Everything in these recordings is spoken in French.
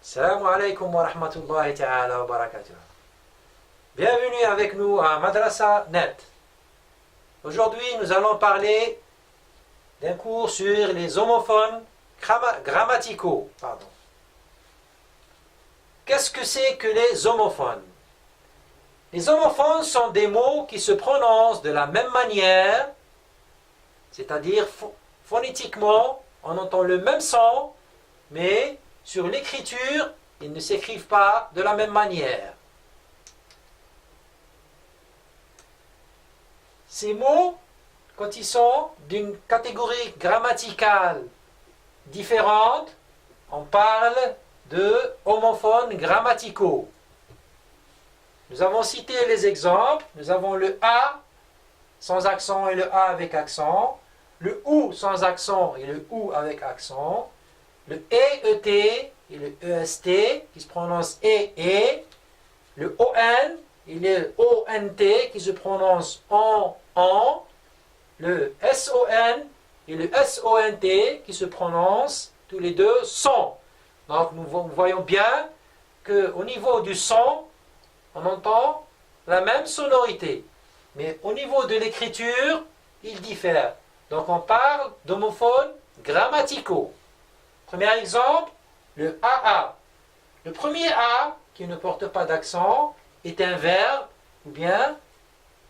Assalamu alaikum wa rahmatullahi ta'ala wa barakatuh. Bienvenue avec nous à Madrasa Net. Aujourd'hui, nous allons parler d'un cours sur les homophones grammaticaux. Qu'est-ce que c'est que les homophones? Les homophones sont des mots qui se prononcent de la même manière, c'est-à-dire phonétiquement, on entend le même son, mais sur l'écriture, ils ne s'écrivent pas de la même manière. Ces mots, quand ils sont d'une catégorie grammaticale différente, on parle de homophones grammaticaux. Nous avons cité les exemples. Nous avons le A sans accent et le A avec accent, le OU sans accent et le OU avec accent, le EET et le EST qui se prononce E, le ON et le ONT qui se prononce en, le SON et le SONT qui se prononcent tous les deux son. Donc nous voyons bien qu'au niveau du son, on entend la même sonorité. Mais au niveau de l'écriture, il diffère. Donc on parle d'homophones grammaticaux. Premier exemple, le AA. Le premier A, qui ne porte pas d'accent, est un verbe ou bien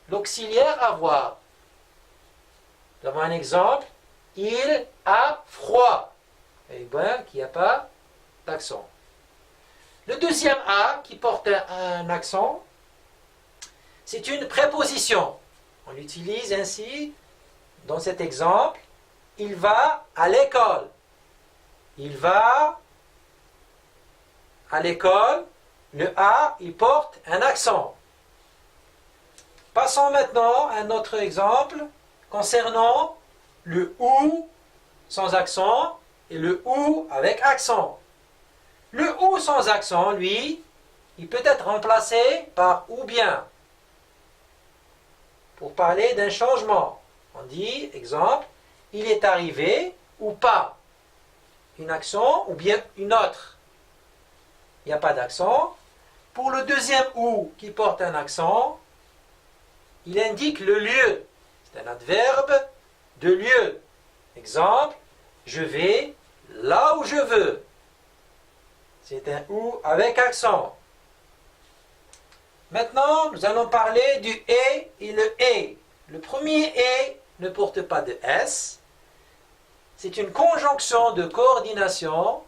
l'auxiliaire avoir. Nous avons un exemple, il a froid. Et bien, qui n'a pas d'accent. Le deuxième A, qui porte un accent, c'est une préposition. On l'utilise ainsi dans cet exemple, il va à l'école. Il va à l'école, le A, il porte un accent. Passons maintenant à un autre exemple concernant le OU sans accent et le OU avec accent. Le OU sans accent, lui, il peut être remplacé par ou bien. Pour parler d'un changement, on dit, exemple, il est arrivé ou pas. Un accent ou bien une autre. Il n'y a pas d'accent. Pour le deuxième OU qui porte un accent, il indique le lieu. C'est un adverbe de lieu. Exemple, je vais là où je veux. C'est un OU avec accent. Maintenant, nous allons parler du E et le E. Le premier E ne porte pas de S. C'est une conjonction de coordination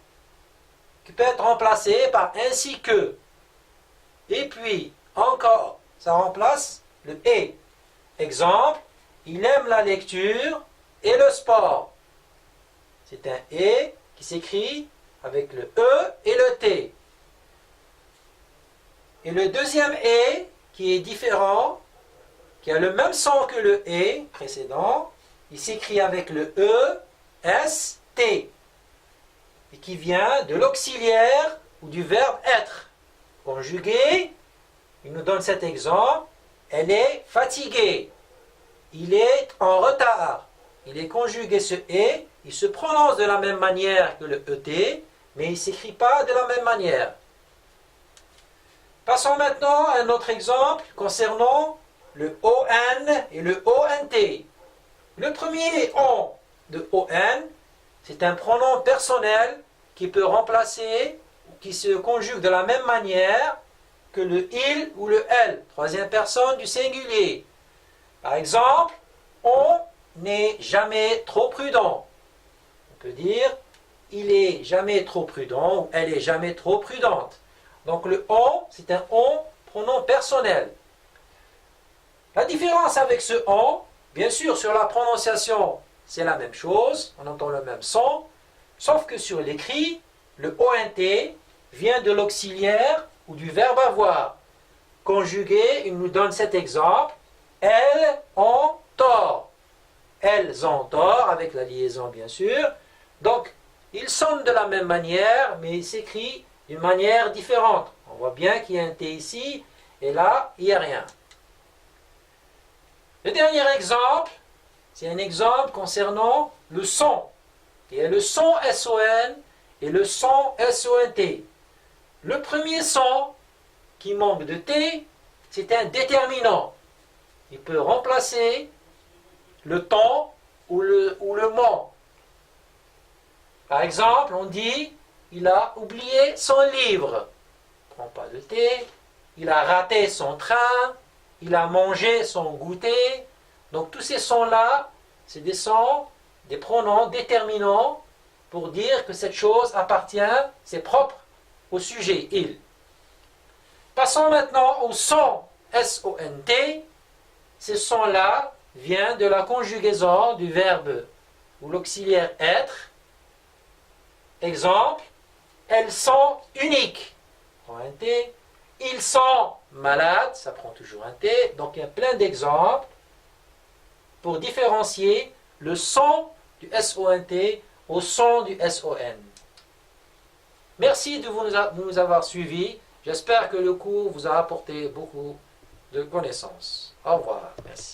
qui peut être remplacée par ainsi que. Et puis, encore, ça remplace le E. Exemple, il aime la lecture et le sport. C'est un E qui s'écrit avec le E et le T. Et le deuxième E, qui est différent, qui a le même son que le E précédent, il s'écrit avec le E, S, T, et qui vient de l'auxiliaire ou du verbe être. Conjugué, il nous donne cet exemple, elle est fatiguée, il est en retard. Il est conjugué ce E, il se prononce de la même manière que le ET, mais il ne s'écrit pas de la même manière. Passons maintenant à un autre exemple concernant le ON et le ONT. Le premier ON de ON, c'est un pronom personnel qui peut remplacer, qui se conjugue de la même manière que le il ou le elle, troisième personne du singulier. Par exemple, on n'est jamais trop prudent. On peut dire, il est jamais trop prudent ou elle est jamais trop prudente. Donc le on, c'est un on pronom personnel. La différence avec ce on, bien sûr sur la prononciation, c'est la même chose, on entend le même son, sauf que sur l'écrit, le ONT vient de l'auxiliaire ou du verbe avoir. Conjugué, il nous donne cet exemple, elles ont tort. Elles ont tort, avec la liaison bien sûr. Donc, ils sonnent de la même manière, mais ils s'écrivent d'une manière différente. On voit bien qu'il y a un T ici, et là, il n'y a rien. Le dernier exemple, c'est un exemple concernant le son. Il y a le son SON et le son SONT. Le premier son qui manque de T, c'est un déterminant. Il peut remplacer le ton ou le ment. Par exemple, on dit il a oublié son livre. Prends pas de T. Il a raté son train. Il a mangé son goûter. Donc tous ces sons-là, c'est des sons, des pronoms déterminants pour dire que cette chose appartient, c'est propre au sujet, il. Passons maintenant au son S-O-N-T. Ce son-là vient de la conjugaison du verbe ou l'auxiliaire être. Exemple, elles sont uniques. Prends un T. Ils sont malades, ça prend toujours un T. Donc il y a plein d'exemples pour différencier le son du S-O-N-T au son du S-O-N. Merci de nous avoir suivis. J'espère que le cours vous a apporté beaucoup de connaissances. Au revoir. Merci.